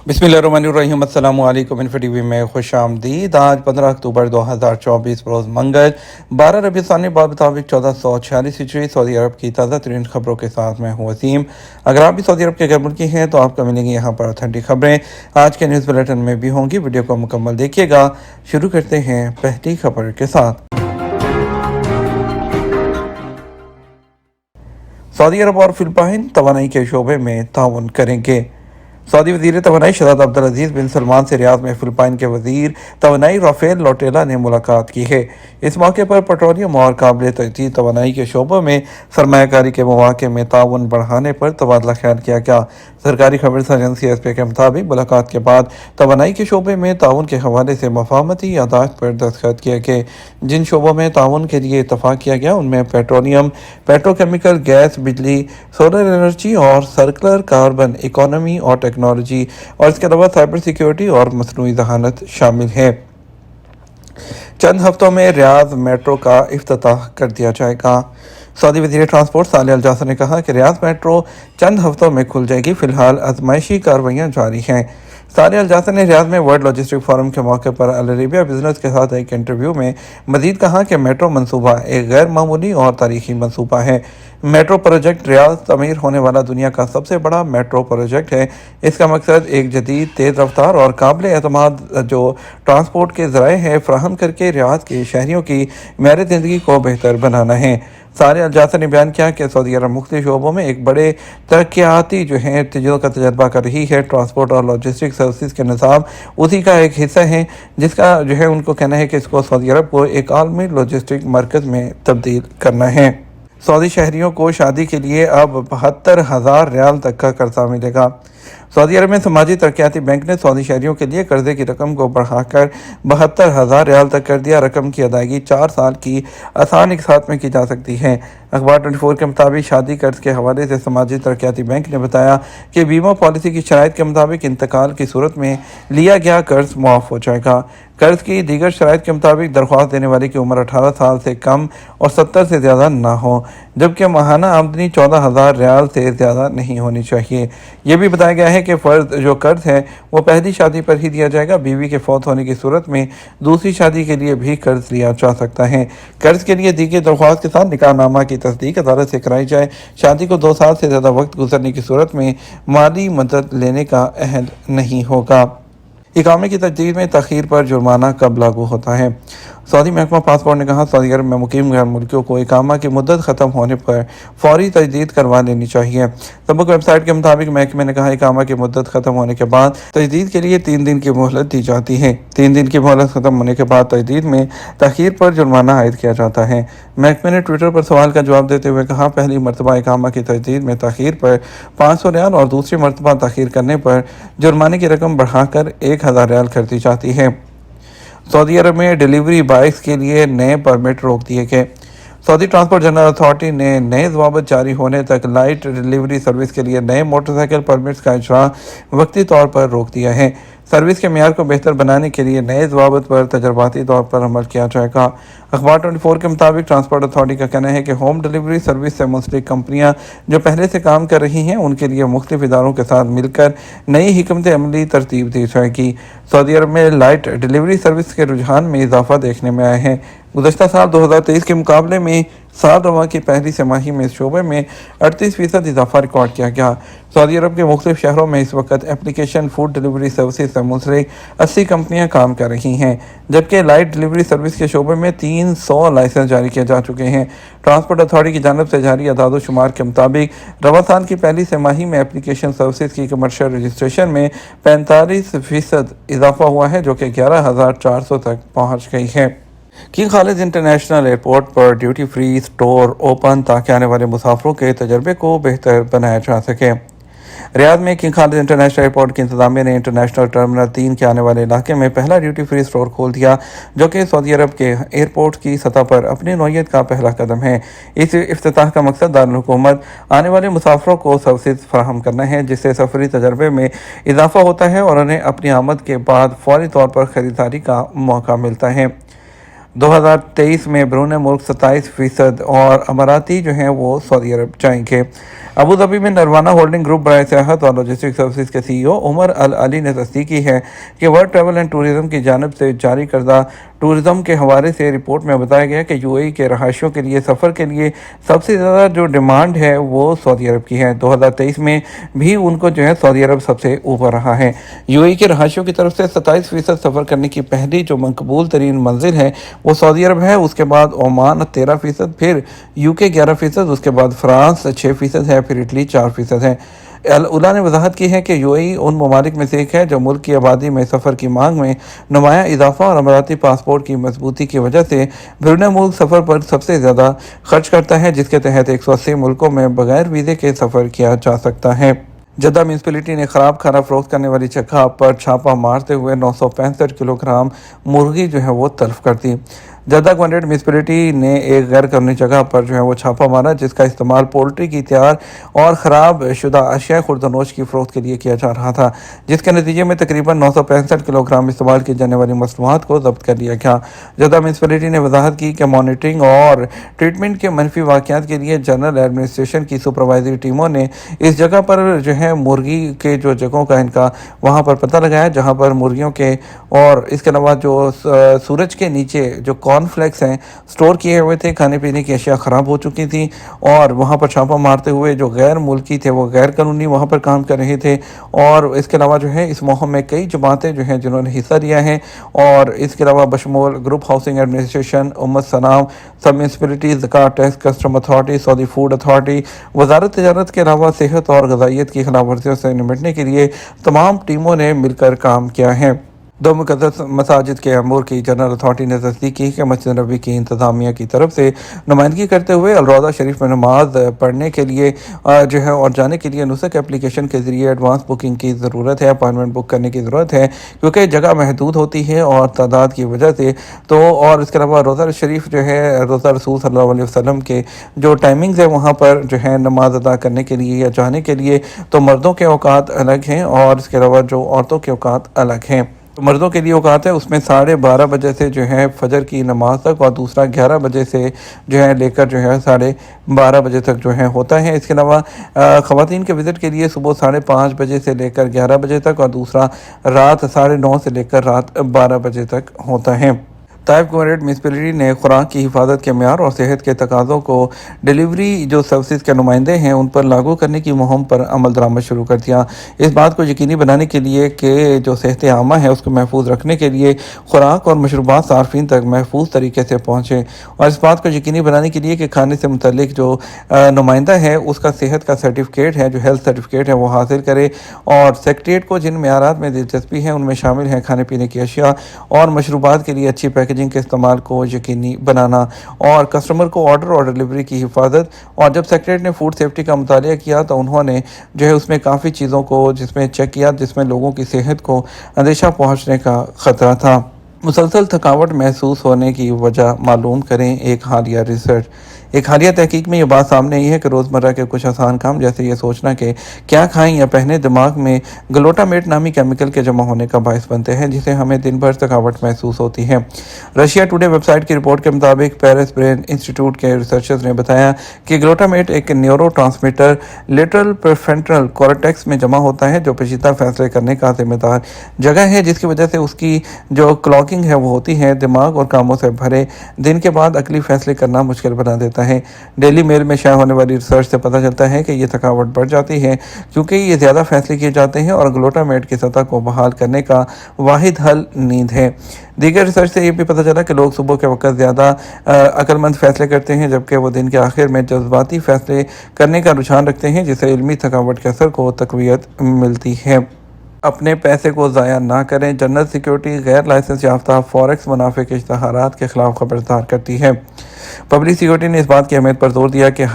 बिस्मिल्लाहिर्रहमानिर्रहीम। अस्सलामु अलैकुम। इन्फो टीवी में खुश आमदीद। आज 15 अक्टूबर 2024 रोज़ मंगल 12 रबी सानी मुताबिक 1446 हिजरी सऊदी अरब की ताज़ा तरीन खबरों के साथ मैं हूँ वसीम। अगर आप भी सऊदी अरब के गैर मुल्की हैं तो आपको मिलेंगी यहाँ पर ऑथेंटिक खबरें। आज के न्यूज़ बुलेटिन में भी होंगी, वीडियो को मुकम्मल देखिएगा। शुरू करते हैं पहली खबर के साथ। सऊदी अरब और फिलिपाइन तवानाई के शोबे में ताउन करेंगे। सऊदी वज़ीर तवानाई शहज़ाद अब्दुल अज़ीज़ बिन सलमान से रियाद में फिलिपाइन के वज़ीर तवानाई राफेल लोटेला ने मुलाकात की है। इस मौके पर पेट्रोलियम और काबिल तजदीद तवानाई के शोबों में सरमायाकारी के मौक़े में ताउन बढ़ाने पर तबादला ख्याल किया गया। सरकारी खबर एजेंसी एसपी के मुताबिक मुलाकात के बाद तवानाई के शोबे में ताउन के हवाले से मफाहमती यादाश्त पर दस्तखत किए गए। जिन शोबों में ताउन के लिए इतफाक़ किया गया उनमें पेट्रोलियम, पेट्रोकेमिकल, गैस, बिजली, सोलर एनर्जी और सर्कुलर कार्बन इकोनॉमी और टेक्नोलॉजी और इसके अलावा साइबर सिक्योरिटी और मसनूई जहानत शामिल है। चंद हफ्तों में रियाद मेट्रो का इफ्तिताह कर दिया जाएगा। सऊदी वज़ीर ट्रांसपोर्ट सालेह अल जासर ने कहा कि रियाद मेट्रो चंद हफ्तों में खुल जाएगी। फिलहाल आजमाइशी कार्रवाइयाँ जारी हैं। सालेह अल जासर ने रियाद में वर्ल्ड लॉजिस्टिक फोरम के मौके पर अल अरेबिया बिजनेस के साथ एक इंटरव्यू में मजीद कहा कि मेट्रो मनसूबा एक गैर मामूली और तारीखी मनसूबा है। मेट्रो प्रोजेक्ट रियाद तमीर होने वाला दुनिया का सबसे बड़ा मेट्रो प्रोजेक्ट है। इसका मकसद एक जदीद, तेज़ रफ्तार और काबिल एतमाद जो ट्रांसपोर्ट के ज़राए हैं फराहम करके रियाद के शहरियों की मेयार ज़िंदगी को बेहतर बनाना है। सालेह अल जासर ने बयान किया कि सऊदी अरब मुख्तलिफ शोबों में एक बड़े तरक्याती चीज़ों का तजर्बा कर रही है। ट्रांसपोर्ट और लॉजिस्टिक सर्विस के निज़ाम उसी का एक हिस्सा है जिसका उनको कहना है कि इसको सऊदी अरब को एक आलमी लॉजिस्टिक मरकज़ में तब्दील करना है। सऊदी शहरियों को शादी के लिए अब 72,000 रियाल तक का कर्जा मिलेगा। सऊदी अरब में समाजी तरक्याती बैंक ने सऊदी शहरियों के लिए कर्जे की रकम को बढ़ाकर 72,000 रियाल तक कर दिया। रकम की अदायगी 4 साल की आसान इकसात में की जा सकती है। अखबार 24 के मुताबिक शादी कर्ज के हवाले से समाजी तरक्याती बैंक ने बताया कि बीमा पॉलिसी की शराइत के मुताबिक इंतकाल की सूरत में लिया गया कर्ज मुआफ़ हो जाएगा। कर्ज की दीगर शराइत के मुताबिक दरख्वास्त देने वाले की उम्र 18 साल से कम और 70 से ज़्यादा ना हो, जबकि माहाना आमदनी 14,000 रियाल से ज़्यादा नहीं होनी चाहिए। यह भी बताया गया है कि फ़र्ज जो कर्ज है वो पहली शादी पर ही दिया जाएगा। बीवी के फौत होने की सूरत में दूसरी शादी के लिए भी कर्ज लिया जा सकता है। कर्ज के लिए दी गई दरख्वास्त के साथ निकाहनामा की तस्दीक अदालत से कराई जाए। शादी को 2 साल से ज़्यादा वक्त गुजरने की सूरत में माली मदद लेने का अहद नहीं होगा। इकामे की तजदीद में तख़ीर पर जुर्माना कब लागू होता है? सऊदी महकमा पासपोर्ट ने कहा सऊदी अरब में मुकीम गैर मुल्कियों को इकामा की मुद्दत ख़त्म होने पर फौरी तजदीद करवा लेनी चाहिए। सबक वेबसाइट के मुताबिक महकमे ने कहा इकामा की मुद्दत ख़त्म होने के बाद तजदीद के लिए 3 दिन की मोहलत दी जाती है। 3 दिन की मोहलत ख़त्म होने के बाद तजदीद में तख़ीर पर जुर्माना आयद किया जाता है। महकमे ने ट्विटर पर सवाल का जवाब देते हुए कहा पहली मरतबा इकामा की तजदीद में तख़ीर पर 500 रियाल और दूसरी मरतबा तख़ीर करने पर जुर्माने की रकम बढ़ाकर 1,000 रियाल कर दी जाती है। सऊदी अरब में डिलीवरी बाइक्स के लिए नए परमिट रोक दिए गए। सऊदी ट्रांसपोर्ट जनरल अथॉरिटी ने नए ज़वाबित जारी होने तक लाइट डिलीवरी सर्विस के लिए नए मोटरसाइकिल परमिट्स का इजरा वक्ती तौर पर रोक दिया है। सर्विस के मेयार को बेहतर बनाने के लिए नए ज़वाबित पर तजर्बाती तौर पर अमल किया जाएगा। अखबार 24 के मुताबिक ट्रांसपोर्ट अथॉरिटी का कहना है कि होम डिलीवरी सर्विस से मुंसलिक कंपनियां जो पहले से काम कर रही हैं उनके लिए मुख्तलिफ इदारों के साथ मिलकर नई हिकमत अमली तरतीब दी जाएगी। सऊदी अरब में लाइट डिलीवरी सर्विस के रुझान में इजाफा देखने में आया है। गुज़श्ता साल 2023 के मुकाबले में साल रवा की पहली तिमाही में इस शोबे में 38% इजाफा रिकॉर्ड किया गया। सऊदी अरब के मुख्तलिफ शहरों में इस वक्त एप्लीकेशन फूड डिलीवरी सर्विस से मुंसलिक 80 कंपनियां काम कर रही हैं, जबकि लाइट डिलीवरी सर्विस के शोबे में 300 लाइसेंस जारी किए जा चुके हैं। ट्रांसपोर्ट अथॉरिटी की जानिब से जारी अदाद शुमार के मुताबिक रवा साल की पहली तिमाही में एप्लीकेशन सर्विस की कमर्शियल रजिस्ट्रेशन में 45% इजाफा हुआ है, जो कि 11,400 तक पहुँच गई है। किंग खालिद इंटरनेशनल एयरपोर्ट पर ड्यूटी फ्री स्टोर ओपन ताकि आने वाले मुसाफिरों के तजर्बे को बेहतर बनाया जा सके। रियाद में किंग खालिद इंटरनेशनल एयरपोर्ट की इंतजामिया ने इंटरनेशनल टर्मिनल 3 के आने वाले इलाके में पहला ड्यूटी फ्री स्टोर खोल दिया, जो कि सऊदी अरब के एयरपोर्ट की सतह पर अपनी नौयत का पहला कदम है। इस इफ्तिताह का मकसद दारुल हुकूमत आने वाले मुसाफिरों को सर्विस फराहम करना है, जिससे सफरी तजर्बे में इजाफा होता है और उन्हें अपनी आमद के बाद फौरी तौर पर ख़रीदारी का मौका मिलता है। 2023 में बैरून मुल्क 27% और अमाराती वो सऊदी अरब जाएंगे। अबूधाबी में नरवाना होल्डिंग ग्रुप बराए सियाहत और लॉजिस्टिक सर्विसेज के CEO उमर अल अली ने तस्दीक की है कि वर्ल्ड ट्रैवल एंड टूरिज्म की जानिब से जारी करदा टूरिज्म के हवाले से रिपोर्ट में बताया गया कि यूएई के रहायशियों के लिए सफ़र के लिए सबसे ज़्यादा जो डिमांड है वो सऊदी अरब की है। 2023 में भी उनको जो है सऊदी अरब सबसे ऊपर रहा है। यूएई के रहायशियों की तरफ से 27% सफ़र करने की पहली जो मकबूल तरीन मंजिल है वो सऊदी अरब है, उसके बाद ओमान 13%, फिर UK 11%, उसके बाद फ्रांस 6% है, फिर इटली 4% है। उला ने वजाहत की है कि यूएई उन ममालिक में से एक है जो मुल्क की आबादी में सफ़र की मांग में नुमाया इजाफा और अमराती पासपोर्ट की मजबूती की वजह से बैरून मुल्क सफ़र पर सबसे ज़्यादा खर्च करता है, जिसके तहत 180 मुल्कों में बगैर वीज़े के सफ़र किया जा सकता है। जद्दा म्यूनसिपलिटी ने ख़राब खाना फरोख्त करने वाली जगह पर छापा मारते हुए 965 किलोग्राम मुर्गी जो है वो तल्फ कर दी। जद्दा गवर्नमेंट म्यूनसिपलिटी ने एक गैर कानूनी जगह पर जो है वो छापा मारा, जिसका इस्तेमाल पोल्ट्री की तैयार और ख़राब शुदा अशिया खुर्दनोश की फ़रोख्त के लिए किया जा रहा था, जिसके नतीजे में तकरीबन 965 किलोग्राम इस्तेमाल की जाने वाली मसनूआत को जब्त कर लिया गया। जद्दा म्यूनसिपलिटी ने वजाहत की कि मॉनिटरिंग और ट्रीटमेंट के मनफी वाक़यात के लिए जनरल एडमिनिस्ट्रेशन की सुपरवाइजरी टीमों ने इस जगह पर जो है मुर्गी के जो जगहों का इनका वहाँ पर पता लगाया, जहाँ पर मुर्गियों के और इसके अलावा जो सूरज के नीचे जो कॉर्नफ्लेक्स हैं स्टोर किए हुए थे, खाने पीने की अशिया ख़राब हो चुकी थी, और वहाँ पर छापा मारते हुए जो गैर मुल्की थे वो गैर कानूनी वहाँ पर काम कर रहे थे। और इसके अलावा जो है इस मुहिम में कई जमातें जो हैं जिन्होंने हिस्सा लिया है, और इसके अलावा बशमूल ग्रुप हाउसिंग एडमिनिस्ट्रेशन, उम्मत सनाम, सब म्यूनसिपलिटी, ज़कात tax, custom authority, Saudi food authority, वजारत तिजारत के अलावा सेहत और ग़िज़ाइयत की खिलाफ वर्जियों से निपटने के लिए तमाम टीमों ने मिलकर काम किया है। दो मुक़द्दस मसाजिद के अमूर की जनरल अथॉरिटी ने तस्दीक की कि मस्जिद नबी की इंतज़ामिया की तरफ से नुमाइंदगी करते हुए अलरौज़ा शरीफ में नमाज पढ़ने के लिए जो है और जाने के लिए नुसक एप्लीकेशन के ज़रिए एडवांस बुकिंग की ज़रूरत है, अपॉइंटमेंट बुक करने की ज़रूरत है, क्योंकि जगह महदूद होती है और तादाद की वजह से। तो और इसके अलावा रोज़ा शरीफ जो है रोज़ा रसूल सल्लल्लाहु अलैहि वसल्लम के जो टाइमिंग्स है वहाँ पर जो है नमाज अदा करने के लिए या जाने के लिए, तो मर्दों के औकात अलग हैं और इसके अलावा जो औरतों के औकात अलग हैं। तो मर्दों के लिए औकात है उसमें 12:30 बजे से जो है फजर की नमाज तक, और दूसरा 11 बजे से जो है लेकर जो है 12:30 बजे तक जो है होता है। इसके अलावा ख़वातीन के विज़िट के लिए सुबह 5:30 बजे से लेकर 11 बजे तक, और दूसरा रात 9:30 से लेकर रात 12 बजे तक होता है। ताइफ गवर्नमेंट म्यूनसिपलिटी ने खुराक की हिफाजत के म्यार और सेहत के तकाज़ों को डिलीवरी जो सर्विस के नुमाइंदे हैं उन पर लागू करने की मुहिम पर अमल दरामद शुरू कर दिया। इस बात को यकीनी बनाने के लिए कि जो सेहत आमा है उसको महफूज रखने के लिए खुराक और मशरूबात सार्फिन तक महफूज तरीके से पहुँचे, और इस बात को यकीनी बनाने के लिए कि खाने से मुतल्लिक जो नुमाइंदा है उसका सेहत का सर्टिफिकेट है, जो हेल्थ सर्टिफिकेट है वो हासिल करे। और सेक्रेटरीट को जिन म्यारात में दिलचस्पी है उनमें शामिल है खाने पीने की अशिया और मशरूबात के लिए अच्छी पैकेजिंग के इस्तेमाल को यकीनी बनाना, और कस्टमर को ऑर्डर और डिलीवरी की हिफाजत। और जब सेक्रेटरी ने फूड सेफ्टी का मुतालिया किया तो उन्होंने जो है उसमें काफ़ी चीज़ों को जिसमें चेक किया जिसमें लोगों की सेहत को अंदेशा पहुंचने का ख़तरा था। मुसलसल थकावट महसूस होने की वजह मालूम करें एक हालिया रिसर्च। एक हालिया तहकीक में ये बात सामने आई है कि रोज़मर्रा के कुछ आसान काम जैसे ये सोचना कि क्या खाएं या पहने दिमाग में ग्लूटामेट नामी केमिकल के जमा होने का बायस बनते हैं, जिसे हमें दिन भर थकावट महसूस होती है। रशिया टुडे वेबसाइट की रिपोर्ट के मुताबिक पेरिस ब्रेन इंस्टीट्यूट के रिसर्चर्स ने बताया कि ग्लूटामेट एक neuro transmitter lateral prefrontal cortex में जमा होता है, जो पेचीदा फैसले करने का जिम्मेदार जगह है, जिसकी वजह से उसकी जो क्लॉकिंग है वो होती है दिमाग और कामों से भरे दिन के बाद अगली फैसले करना मुश्किल बना देता है। डेली मेल में शाया होने वाली रिसर्च से पता चलता है कि ये थकावट बढ़ जाती है क्योंकि ये ज़्यादा फैसले किए जाते हैं, और ग्लूटामेट की सतह को बहाल करने का वाहिद हल नींद है। दीगर रिसर्च से ये भी पता चला कि लोग सुबह के वक्त ज़्यादा अक्लमंद फैसले करते हैं, जबकि वो दिन के आखिर में जज्बाती फैसले करने का रुझान रखते हैं, जिससे इल्मी थकावट के असर को तक़वियत मिलती है। अपने पैसे को ज़ाया ना करें। जनरल सिक्योरिटी गैर लाइसेंस याफ्ता फॉरेक्स मुनाफे के इश्तहारात के खिलाफ खबरदार करती है। पब्लिक सिक्योरिटी ने इस बात की अहमियत पर जोर दिया कि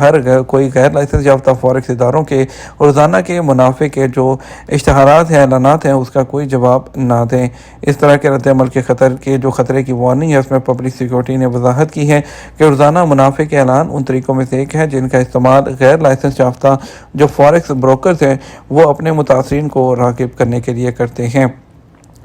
कोई गैर लाइसेंस याफ्ता फॉरेक्स इदारों के रोज़ाना के मुनाफे के जो इश्तहारात हैं, ऐलानात हैं, उसका कोई जवाब ना दें। इस तरह के रद्द-ए-अमल के खतरे की वार्निंग है उसमें पब्लिक सिक्योरिटी ने वजाहत की है कि रोज़ाना मुनाफे के ऐलान उन तरीक़ों में से एक है जिनका इस्तेमाल गैर लाइसेंस याफ्ता जो फॉरेक्स ब्रोकर्स हैं वो अपने मुतासरीन को राग़िब करने के लिए करते हैं।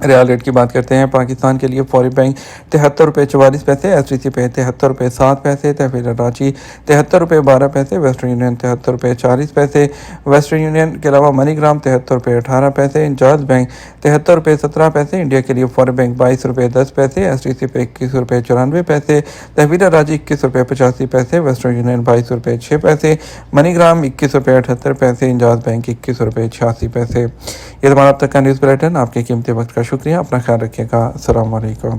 ریال ریٹ کی بات کرتے ہیں پاکستان کے لیے فوری بینک 73 روپے 44 پیسے، ایس ٹی سی پے 73 روپے 7 پیسے، تحویل رانچی 73 روپے 12 پیسے، ویسٹرن یونین 73 روپے 40 پیسے، ویسٹرن یونین کے علاوہ منی گرام 73 روپے 18 پیسے، انجاز بینک 73 روپے 17 پیسے، انڈیا کے لیے فوری بینک 22 روپے 10 پیسے، ایس ٹی سی پے 21 روپے 94 پیسے، تحویل رانچی 21 روپے 85 پیسے، ویسٹرن یونین 22 روپے 6 پیسے، منی گرام 21 روپے 78 پیسے، انجاز بینک 21 روپے 86 پیسے۔ یہ تمہارا اب تک کا نیوز بلیٹن۔ آپ کے قیمتی وقت کا شکریہ، اپنا خیال رکھیے گا، السلام علیکم۔